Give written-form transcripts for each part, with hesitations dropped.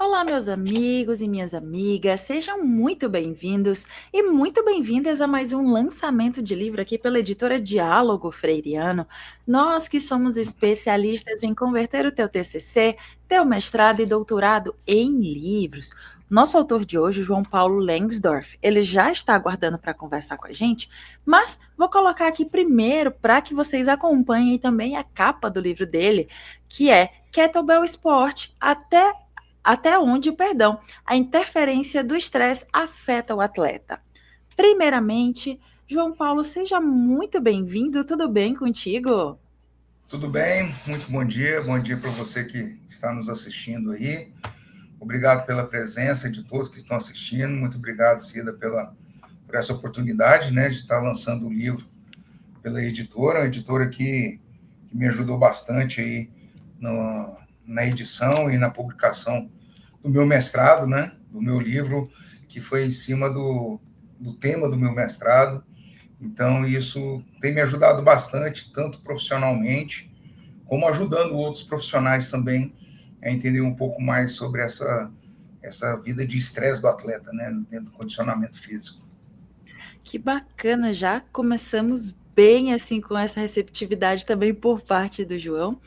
Olá, meus amigos e minhas amigas, sejam muito bem-vindos e muito bem-vindas a mais um lançamento de livro aqui pela editora Diálogo Freiriano. Nós que somos especialistas em converter o teu TCC, teu mestrado e doutorado em livros. Nosso autor de hoje, João Paulo Lengsdorff, ele já está aguardando para conversar com a gente, mas vou colocar aqui primeiro para que vocês acompanhem também a capa do livro dele, que é Kettlebell Sport, até onde, perdão, a interferência do estresse afeta o atleta. Primeiramente, João Paulo, seja muito bem-vindo, tudo bem contigo? Tudo bem? Muito bom dia para você que está nos assistindo aí. Obrigado pela presença de todos que estão assistindo. Muito obrigado, Cida, por essa oportunidade, né, de estar lançando o livro pela editora, uma editora que me ajudou bastante aí na edição e na publicação do meu mestrado, né, do meu livro, que foi em cima do tema do meu mestrado. Então, isso tem me ajudado bastante, tanto profissionalmente, como ajudando outros profissionais também a entender um pouco mais sobre essa vida de estresse do atleta, né, dentro do condicionamento físico. Que bacana, já começamos bem assim com essa receptividade também por parte do João.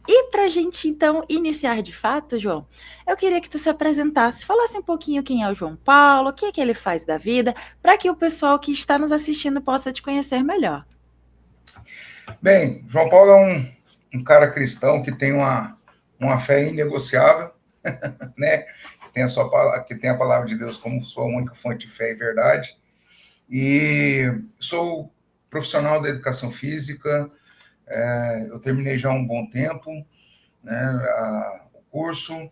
E para a gente então iniciar de fato, João, eu queria que tu se apresentasse, falasse um pouquinho quem é o João Paulo, o que é que ele faz da vida, para que o pessoal que está nos assistindo possa te conhecer melhor. Bem, João Paulo é um cara cristão que tem uma fé inegociável, né? Que tem a palavra de Deus como sua única fonte de fé e verdade. E sou profissional da educação física, eu terminei já há um bom tempo, né, o curso,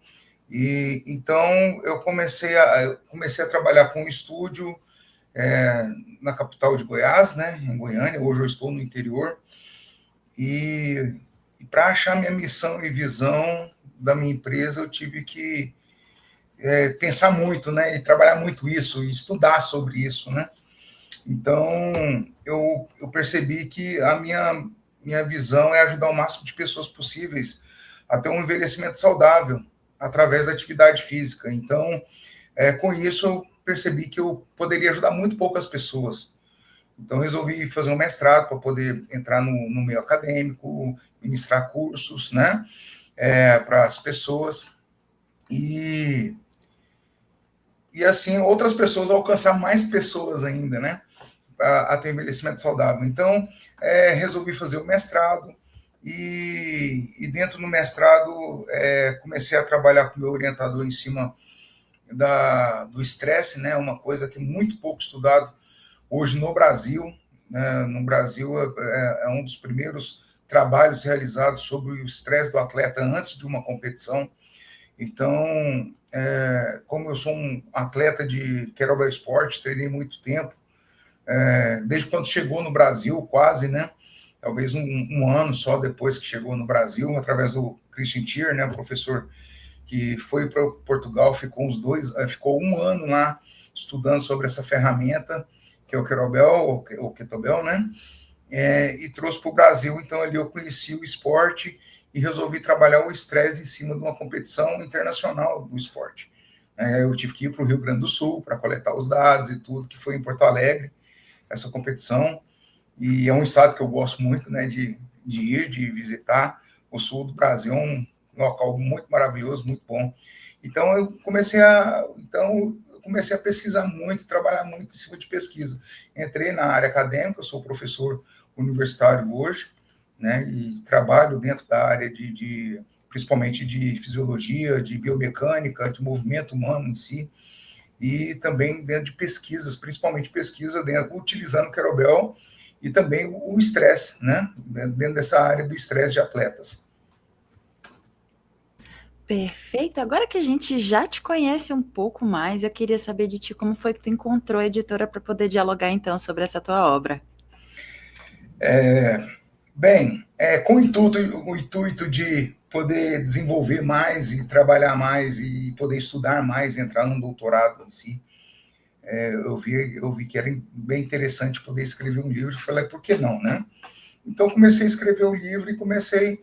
e então eu comecei a trabalhar com um estúdio na capital de Goiás, né, em Goiânia. Hoje eu estou no interior, e para achar minha missão e visão da minha empresa, eu tive que pensar muito, né, e trabalhar muito isso, e estudar sobre isso, né. Então, eu percebi que a minha visão é ajudar o máximo de pessoas possíveis a ter um envelhecimento saudável através da atividade física. Então, com isso, eu percebi que eu poderia ajudar muito poucas pessoas. Então, resolvi fazer um mestrado para poder entrar no meio acadêmico, ministrar cursos, né, para as pessoas e, e, assim, outras pessoas alcançar mais pessoas ainda, né, a ter envelhecimento saudável. Então, resolvi fazer o mestrado e dentro do mestrado comecei a trabalhar com o meu orientador em cima do estresse, né, uma coisa que é muito pouco estudado hoje no Brasil. Né, no Brasil é um dos primeiros trabalhos realizados sobre o estresse do atleta antes de uma competição. Então, como eu sou um atleta de kettlebell sport, treinei muito tempo, desde quando chegou no Brasil, quase, né? Talvez um ano só depois que chegou no Brasil, através do Christian Tier, né, o professor que foi para Portugal, ficou um ano lá estudando sobre essa ferramenta, que é o kettlebell, o kettlebell, né? E trouxe para o Brasil. Então, ali eu conheci o esporte e resolvi trabalhar o estresse em cima de uma competição internacional do esporte. Eu tive que ir para o Rio Grande do Sul para coletar os dados e tudo, que foi em Porto Alegre, essa competição, e é um estado que eu gosto muito, né, de visitar. O sul do Brasil é um local muito maravilhoso, muito bom. Então eu comecei a pesquisar muito, trabalhar muito em cima de pesquisa. Entrei na área acadêmica, eu sou professor universitário hoje, né, e trabalho dentro da área principalmente de fisiologia, de biomecânica, de movimento humano em si, e também dentro de pesquisas, principalmente pesquisa utilizando o kettlebell e também o estresse, né? Dentro dessa área do estresse de atletas. Perfeito. Agora que a gente já te conhece um pouco mais, eu queria saber de ti como foi que tu encontrou a editora para poder dialogar então sobre essa tua obra. Bem, com o intuito de poder desenvolver mais e trabalhar mais e poder estudar mais, entrar num doutorado em si, eu vi que era bem interessante poder escrever um livro e falei, por que não, né? Então comecei a escrever o livro e comecei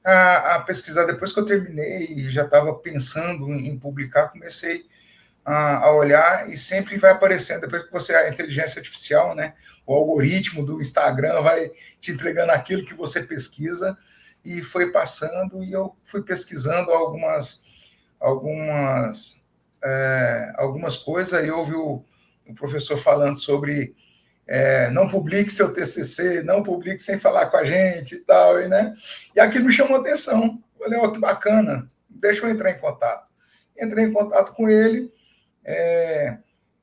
a pesquisar. Depois que eu terminei e já estava pensando em publicar, comecei a olhar e sempre vai aparecendo, depois que você, a inteligência artificial, né, o algoritmo do Instagram vai te entregando aquilo que você pesquisa, e foi passando, e eu fui pesquisando algumas coisas, e houve o professor falando sobre não publique seu TCC, não publique sem falar com a gente e tal, e aquilo me chamou a atenção. Falei, que bacana, deixa eu entrar em contato. Entrei em contato com ele,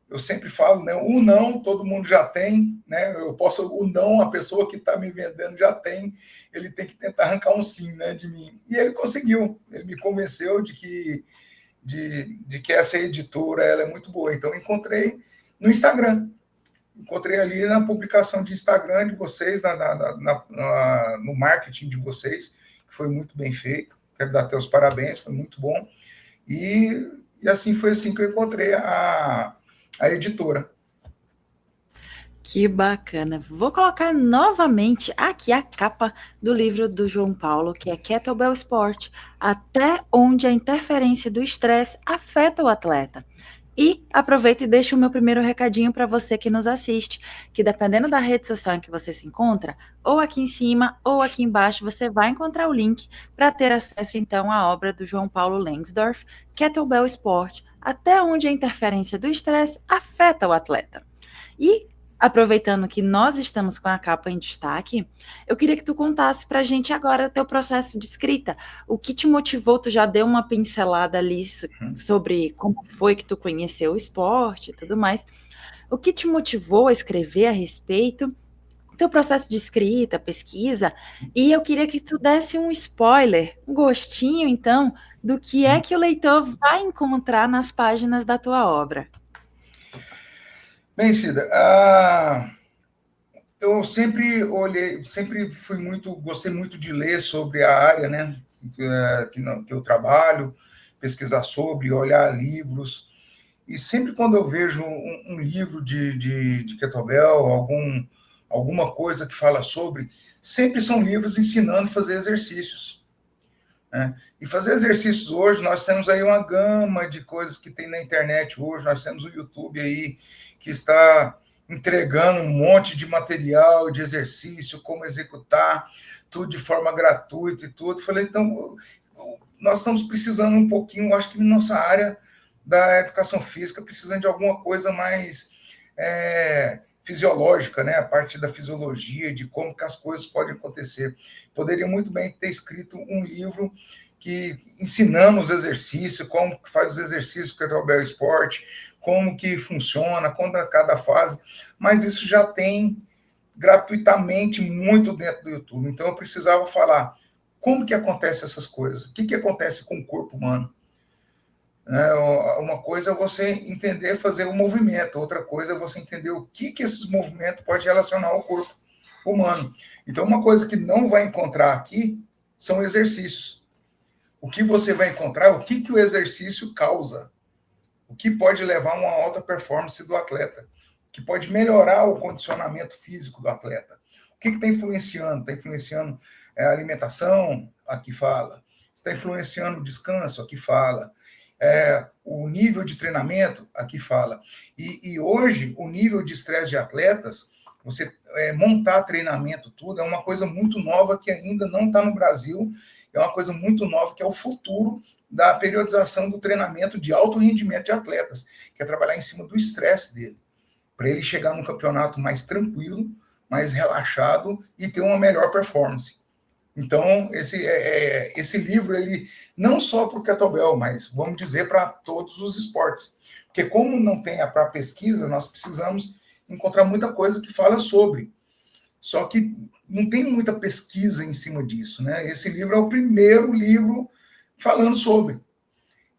eu sempre falo, né, o não todo mundo já tem, né, o não a pessoa que está me vendendo já tem, ele tem que tentar arrancar um sim, né, de mim. E ele conseguiu, ele me convenceu de que essa editora ela é muito boa. Então, encontrei no Instagram, encontrei ali na publicação de Instagram de vocês, no marketing de vocês, que foi muito bem feito. Quero dar até os parabéns, foi muito bom. E assim foi assim que eu encontrei a editora. Que bacana. Vou colocar novamente aqui a capa do livro do João Paulo, que é Kettlebell Sport, até onde a interferência do estresse afeta o atleta. E aproveito e deixo o meu primeiro recadinho para você que nos assiste, que dependendo da rede social em que você se encontra, ou aqui em cima ou aqui embaixo, você vai encontrar o link para ter acesso então à obra do João Paulo Lengsdorf, Kettlebell Sport, até onde a interferência do estresse afeta o atleta. E aproveitando que nós estamos com a capa em destaque, eu queria que tu contasse para a gente agora o teu processo de escrita. O que te motivou? Tu já deu uma pincelada ali sobre como foi que tu conheceu o esporte e tudo mais. O que te motivou a escrever a respeito? Teu processo de escrita, pesquisa, e eu queria que tu desse um spoiler, um gostinho, então, do que é que o leitor vai encontrar nas páginas da tua obra. Bem, Cida, eu sempre gostei muito de ler sobre a área, né, que eu trabalho, pesquisar sobre, olhar livros, e sempre quando eu vejo um livro de kettlebell, alguma coisa que fala sobre, sempre são livros ensinando a fazer exercícios. Né? E fazer exercícios hoje, nós temos aí uma gama de coisas que tem na internet hoje, nós temos o YouTube aí, que está entregando um monte de material, de exercício, como executar, tudo de forma gratuita e tudo. Falei, então, nós estamos precisando um pouquinho, acho que nossa área da educação física, precisando de alguma coisa mais fisiológica, né? A parte da fisiologia, de como que as coisas podem acontecer. Poderia muito bem ter escrito um livro que ensinando os exercícios, como que faz os exercícios do Kettlebell Sport, como que funciona, quando é cada fase, mas isso já tem gratuitamente muito dentro do YouTube. Então eu precisava falar como que acontece essas coisas, o que acontece com o corpo humano. Uma coisa é você entender fazer o movimento, outra coisa é você entender o que esses movimentos podem relacionar ao corpo humano. Então, uma coisa que não vai encontrar aqui são exercícios. O que você vai encontrar é o que o exercício causa, o que pode levar a uma alta performance do atleta, o que pode melhorar o condicionamento físico do atleta. O que está influenciando? Está influenciando a alimentação? Aqui fala. Está influenciando o descanso? Aqui fala. O nível de treinamento, aqui fala. E hoje, o nível de estresse de atletas, você montar treinamento, tudo, é uma coisa muito nova que ainda não está no Brasil, é uma coisa muito nova que é o futuro da periodização do treinamento de alto rendimento de atletas, que é trabalhar em cima do estresse dele, para ele chegar num campeonato mais tranquilo, mais relaxado e ter uma melhor performance. Então, esse livro, ele não só para o kettlebell, mas vamos dizer para todos os esportes. Porque como não tem para pesquisa, nós precisamos encontrar muita coisa que fala sobre. Só que não tem muita pesquisa em cima disso, né? Esse livro é o primeiro livro falando sobre.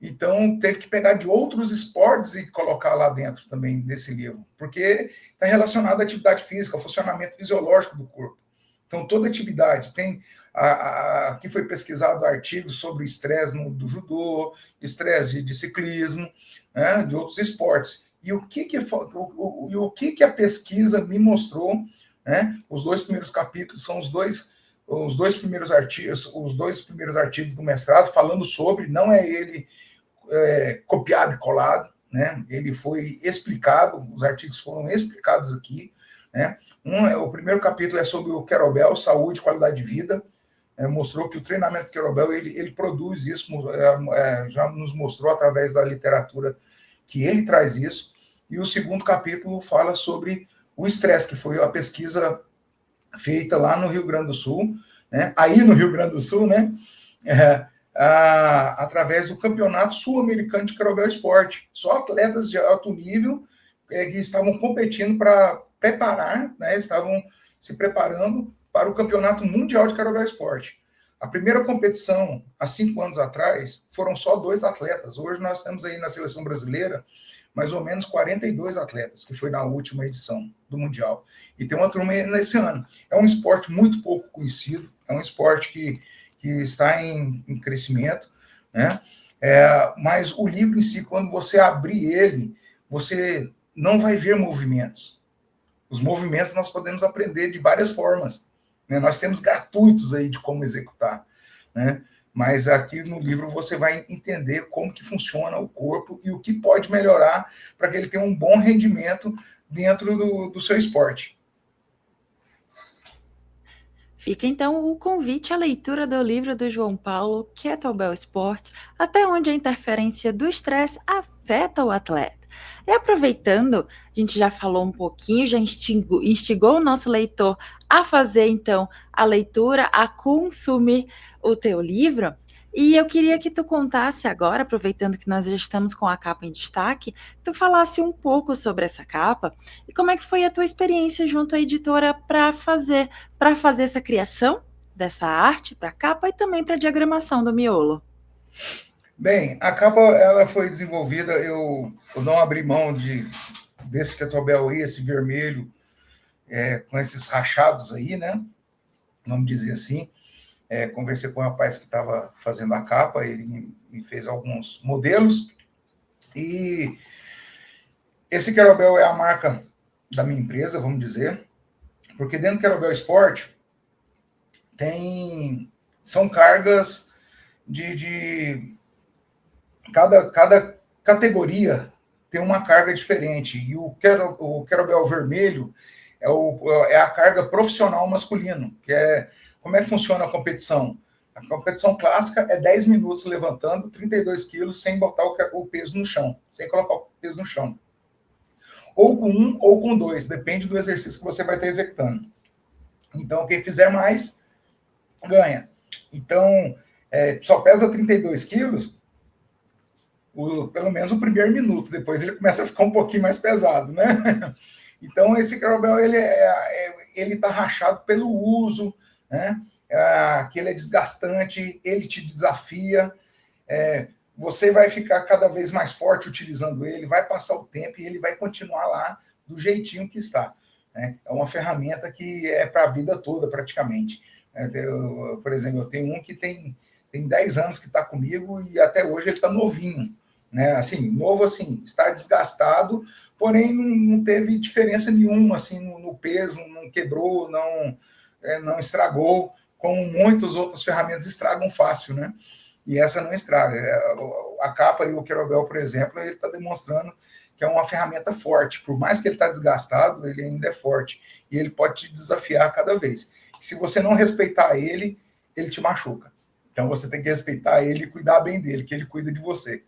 Então, teve que pegar de outros esportes e colocar lá dentro também desse livro, porque está relacionado à atividade física, ao funcionamento fisiológico do corpo. Então, toda atividade tem. Aqui foi pesquisado artigos sobre estresse do judô, estresse de ciclismo, né, de outros esportes. E o que a pesquisa me mostrou, né? Os 2 primeiros capítulos são os 2 os dois primeiros artigos do mestrado falando sobre, não é ele copiado e colado, né? Ele foi explicado, os artigos foram explicados aqui, né? O primeiro capítulo é sobre o Kettlebell, saúde e qualidade de vida, mostrou que o treinamento Kettlebell, ele produz isso, já nos mostrou através da literatura que ele traz isso, e o segundo capítulo fala sobre o estresse, que foi a pesquisa feita lá no Rio Grande do Sul, né? Aí no Rio Grande do Sul, né? Através do Campeonato Sul-Americano de Kettlebell Esporte. Só atletas de alto nível que estavam competindo para preparar, né? Estavam se preparando para o Campeonato Mundial de Kettlebell Esporte. A primeira competição, há 5 anos atrás, foram só 2 atletas. Hoje nós temos aí na seleção brasileira mais ou menos 42 atletas, que foi na última edição do Mundial. E tem uma turma nesse ano. É um esporte muito pouco conhecido, é um esporte que está em crescimento, né? Mas o livro em si, quando você abrir ele, você não vai ver movimentos. Os movimentos nós podemos aprender de várias formas, né? Nós temos gratuitos aí de como executar, né? Mas aqui no livro você vai entender como que funciona o corpo e o que pode melhorar para que ele tenha um bom rendimento dentro do seu esporte. Fica então o convite à leitura do livro do João Paulo, Kettlebell Sport, até onde a interferência do estresse afeta o atleta. E aproveitando, a gente já falou um pouquinho, já instigou o nosso leitor a fazer então a leitura, a consumir o teu livro. E eu queria que tu contasse agora, aproveitando que nós já estamos com a capa em destaque, tu falasse um pouco sobre essa capa e como é que foi a tua experiência junto à editora para fazer essa criação dessa arte para a capa e também para a diagramação do miolo. Bem, a capa ela foi desenvolvida, eu não abri mão desse kettlebell aí, esse vermelho, com esses rachados aí, né? Vamos dizer assim. Conversei com o rapaz que estava fazendo a capa, ele me fez alguns modelos, e esse kettlebell é a marca da minha empresa, vamos dizer, porque dentro do Kettlebell Sport são cargas de cada categoria tem uma carga diferente, e o Kettlebell vermelho é a carga profissional masculino, que como é que funciona a competição? A competição clássica é 10 minutos levantando 32 quilos sem botar o peso no chão, sem colocar o peso no chão. Ou com 1 ou com 2, depende do exercício que você vai estar executando. Então, quem fizer mais, ganha. Então, só pesa 32 quilos, pelo menos o primeiro minuto, depois ele começa a ficar um pouquinho mais pesado, né? Então, esse kettlebell, ele está rachado pelo uso, né? Que ele é desgastante, ele te desafia, você vai ficar cada vez mais forte utilizando ele, vai passar o tempo e ele vai continuar lá do jeitinho que está, né? É uma ferramenta que é para a vida toda, praticamente. Por exemplo, eu tenho um que tem 10 anos que está comigo e até hoje ele está novinho, né? Assim, novo assim, está desgastado, porém não teve diferença nenhuma assim, no peso, não quebrou, não estragou, como muitas outras ferramentas estragam fácil, né? E essa não estraga. A capa e o kettlebell, por exemplo, ele está demonstrando que é uma ferramenta forte. Por mais que ele está desgastado, ele ainda é forte. E ele pode te desafiar cada vez. E se você não respeitar ele te machuca. Então você tem que respeitar ele e cuidar bem dele, que ele cuida de você.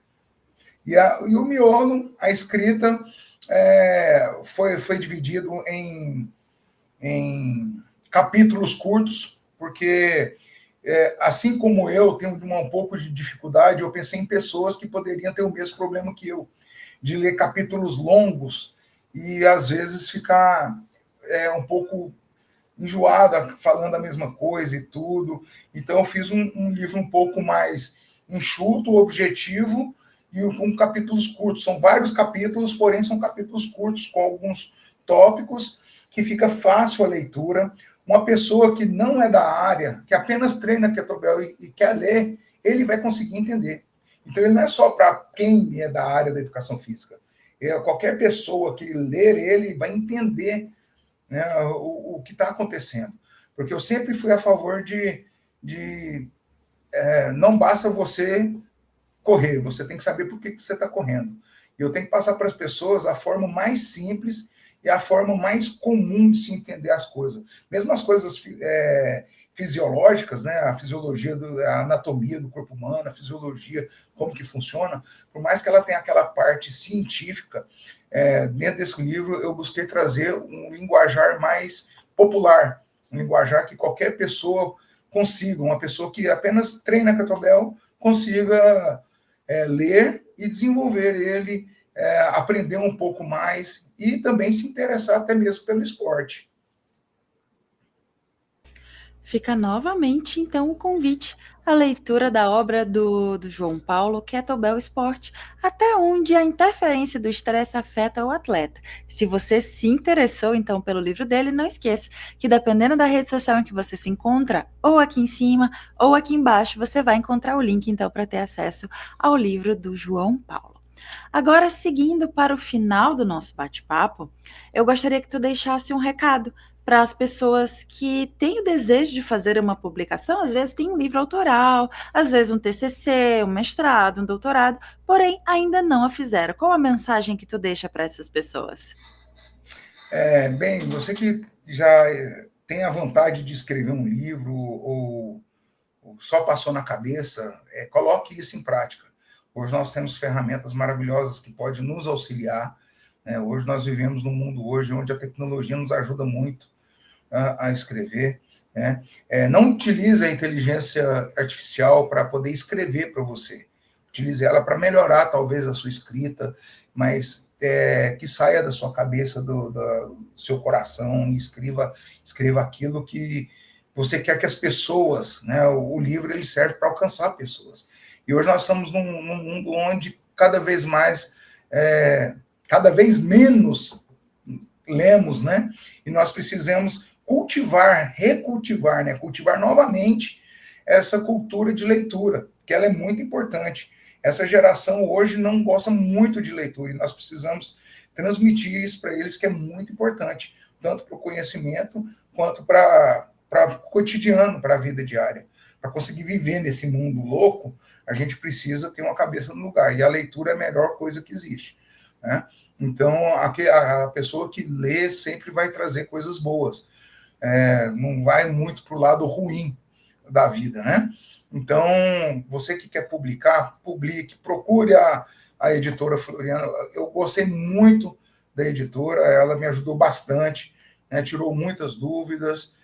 E o miolo, a escrita, foi dividido em capítulos curtos, porque assim como eu tenho um pouco de dificuldade, eu pensei em pessoas que poderiam ter o mesmo problema que eu, de ler capítulos longos e às vezes ficar um pouco enjoada, falando a mesma coisa e tudo. Então eu fiz um livro um pouco mais enxuto, objetivo, e com capítulos curtos. São vários capítulos, porém são capítulos curtos, com alguns tópicos, que fica fácil a leitura. Uma pessoa que não é da área, que apenas treina kettlebell e quer ler, ele vai conseguir entender. Então, ele não é só para quem é da área da educação física. Qualquer pessoa que ler ele vai entender, né, o que está acontecendo. porque eu sempre fui a favor de não basta você correr, você tem que saber por que você está correndo. E eu tenho que passar para as pessoas a forma mais simples e a forma mais comum de se entender as coisas. Mesmo as coisas fisiológicas, né, a fisiologia, a anatomia do corpo humano, a fisiologia, como que funciona, por mais que ela tenha aquela parte científica, dentro desse livro eu busquei trazer um linguajar mais popular, um linguajar que qualquer pessoa consiga, uma pessoa que apenas treina kettlebell consiga ler e desenvolver ele, aprender um pouco mais e também se interessar até mesmo pelo esporte. Fica novamente, então, o convite à leitura da obra do João Paulo, Kettlebell Sport, até onde a interferência do estresse afeta o atleta. Se você se interessou, então, pelo livro dele, não esqueça que, dependendo da rede social em que você se encontra, ou aqui em cima, ou aqui embaixo, você vai encontrar o link, então, para ter acesso ao livro do João Paulo. Agora, seguindo para o final do nosso bate-papo, eu gostaria que tu deixasse um recado para as pessoas que têm o desejo de fazer uma publicação, às vezes tem um livro autoral, às vezes um TCC, um mestrado, um doutorado, porém ainda não a fizeram. Qual a mensagem que tu deixa para essas pessoas? Bem, você que já tem a vontade de escrever um livro ou só passou na cabeça, coloque isso em prática. Hoje nós temos ferramentas maravilhosas que podem nos auxiliar. Né? Hoje nós vivemos num mundo hoje onde a tecnologia nos ajuda muito a escrever. Né? Não utilize a inteligência artificial para poder escrever para você. Utilize ela para melhorar, talvez, a sua escrita, mas que saia da sua cabeça, do seu coração, e escreva aquilo que você quer que as pessoas, né? O livro ele serve para alcançar pessoas. E hoje nós estamos num mundo onde cada vez mais, cada vez menos lemos, né? E nós precisamos recultivar, né? Cultivar novamente essa cultura de leitura, que ela é muito importante. Essa geração hoje não gosta muito de leitura e nós precisamos transmitir isso para eles, que é muito importante, tanto para o conhecimento quanto para o cotidiano, para a vida diária. Para conseguir viver nesse mundo louco, a gente precisa ter uma cabeça no lugar, e a leitura é a melhor coisa que existe. Né? Então, a pessoa que lê sempre vai trazer coisas boas, não vai muito para o lado ruim da vida, né? Então, você que quer publicar, publique, procure a editora Floriano. Eu gostei muito da editora, ela me ajudou bastante, né, tirou muitas dúvidas.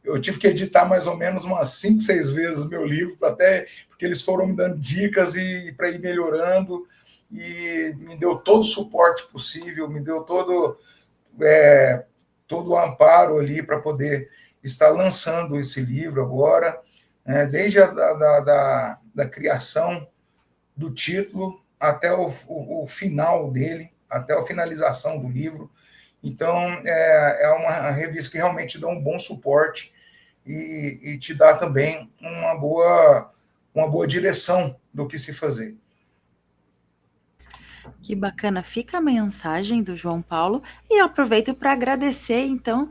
Eu tive que editar mais ou menos umas 5, 6 vezes meu livro, até porque eles foram me dando dicas e para ir melhorando, e me deu todo o suporte possível, me deu todo o amparo ali para poder estar lançando esse livro agora. Desde da criação do título até o final dele, até a finalização do livro. Então, é uma revista que realmente dá um bom suporte e te dá também uma boa direção do que se fazer. Que bacana, fica a mensagem do João Paulo e eu aproveito para agradecer, então,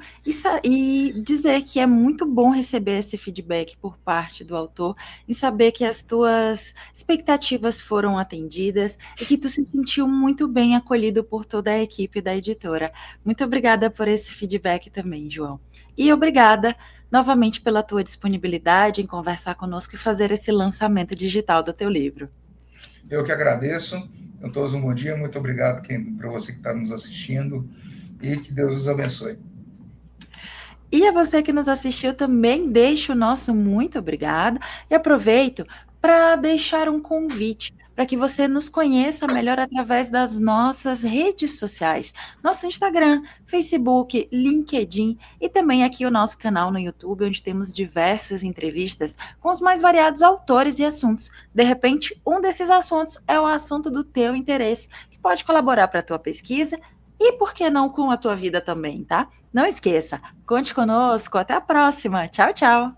e dizer que é muito bom receber esse feedback por parte do autor e saber que as tuas expectativas foram atendidas e que tu se sentiu muito bem acolhido por toda a equipe da editora. Muito obrigada por esse feedback também, João. E obrigada novamente pela tua disponibilidade em conversar conosco e fazer esse lançamento digital do teu livro. Eu que agradeço. Então, todos um bom dia. Muito obrigado para você que está nos assistindo e que Deus os abençoe. E a você que nos assistiu também, deixo o nosso muito obrigado e aproveito para deixar um convite para que você nos conheça melhor através das nossas redes sociais, nosso Instagram, Facebook, LinkedIn e também aqui o nosso canal no YouTube, onde temos diversas entrevistas com os mais variados autores e assuntos. De repente, um desses assuntos é o assunto do teu interesse, que pode colaborar para a tua pesquisa e, por que não, com a tua vida também, tá? Não esqueça, conte conosco, até a próxima. Tchau, tchau!